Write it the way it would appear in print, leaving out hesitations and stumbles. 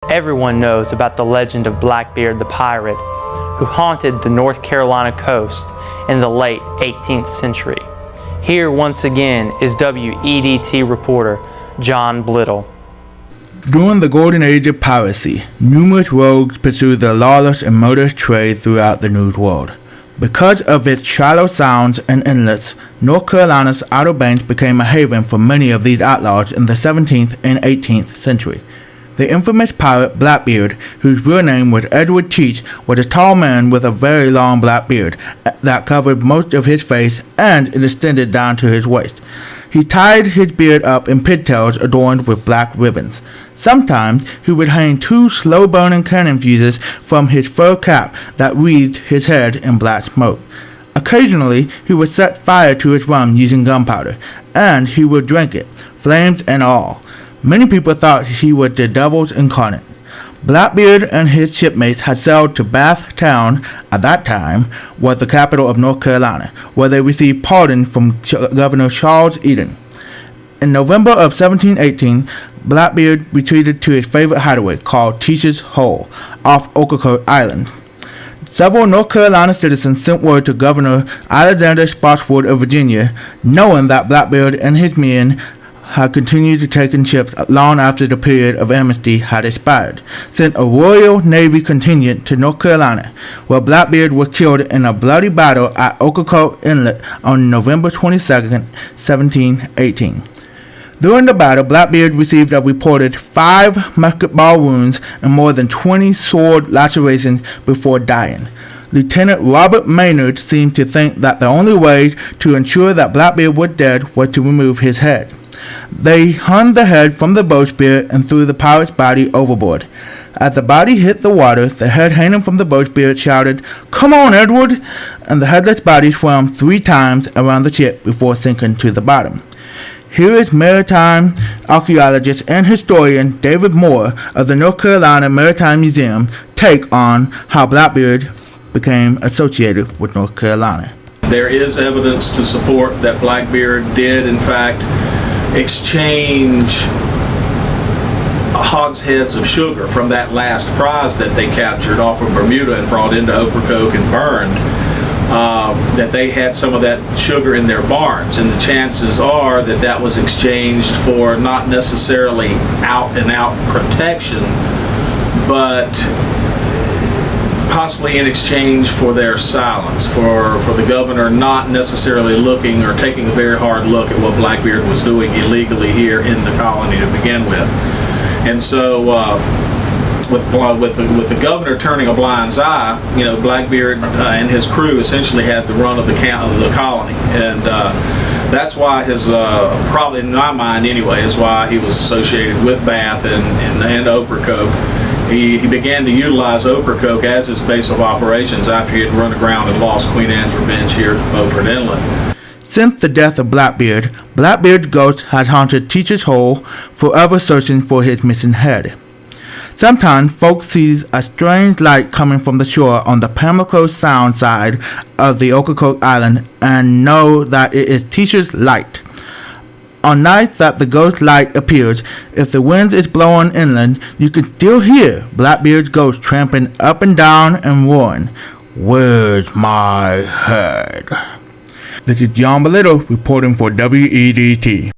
Everyone knows about the legend of Blackbeard the pirate, who haunted the North Carolina coast in the late 18th century. Here once again is WEDT reporter John Blittle. During the golden age of piracy, numerous rogues pursued the lawless and murderous trade throughout the New World. Because of its shallow sounds and inlets, North Carolina's Outer Banks became a haven for many of these outlaws in the 17th and 18th century. The infamous pirate Blackbeard, whose real name was Edward Teach, was a tall man with a very long black beard that covered most of his face and it extended down to his waist. He tied his beard up in pigtails adorned with black ribbons. Sometimes he would hang two slow-burning cannon fuses from his fur cap that wreathed his head in black smoke. Occasionally, he would set fire to his rum using gunpowder, and he would drink it, flames and all. Many people thought he was the devil's incarnate. Blackbeard and his shipmates had sailed to Bath Town, at that time was the capital of North Carolina, where they received pardon from Governor Charles Eden. In November of 1718, Blackbeard retreated to his favorite hideaway called Teach's Hole off Ocracoke Island. Several North Carolina citizens sent word to Governor Alexander Spotswood of Virginia, knowing that Blackbeard and his men had continued to take in ships long after the period of amnesty had expired, sent a Royal Navy contingent to North Carolina, where Blackbeard was killed in a bloody battle at Ocracoke Inlet on November 22, 1718. During the battle, Blackbeard received a reported 5 musket ball wounds and more than 20 sword lacerations before dying. Lieutenant Robert Maynard seemed to think that the only way to ensure that Blackbeard was dead was to remove his head. They hung the head from the bowsprit and threw the pirate's body overboard. As the body hit the water, the head hanging from the bowsprit shouted, "Come on, Edward!" and the headless body swam 3 times around the ship before sinking to the bottom. Here is maritime archaeologist and historian David Moore of the North Carolina Maritime Museum take on how Blackbeard became associated with North Carolina. There is evidence to support that Blackbeard did, in fact, exchange hogsheads of sugar from that last prize that they captured off of Bermuda and brought into Ocracoke and burned. That they had some of that sugar in their barns, and the chances are that that was exchanged for not necessarily out-and-out protection, but possibly in exchange for their silence, for the governor not necessarily looking or taking a very hard look at what Blackbeard was doing illegally here in the colony to begin with. And so with the governor turning a blind eye, you know, Blackbeard and his crew essentially had the run of the colony, and that's why his probably in my mind anyway is why he was associated with Bath and Ocracoke. He began to utilize Ocracoke as his base of operations after he had run aground and lost Queen Anne's Revenge here at Beaufort Inlet. Since the death of Blackbeard, Blackbeard's ghost has haunted Teach's Hole, forever searching for his missing head. Sometimes folks see a strange light coming from the shore on the Pamlico Sound side of the Ocracoke Island and know that it is Teacher's light. On nights that the ghost light appears, if the wind is blowing inland, you can still hear Blackbeard's ghost tramping up and down and roaring, "Where's my head?" This is John Blittle reporting for WEDT.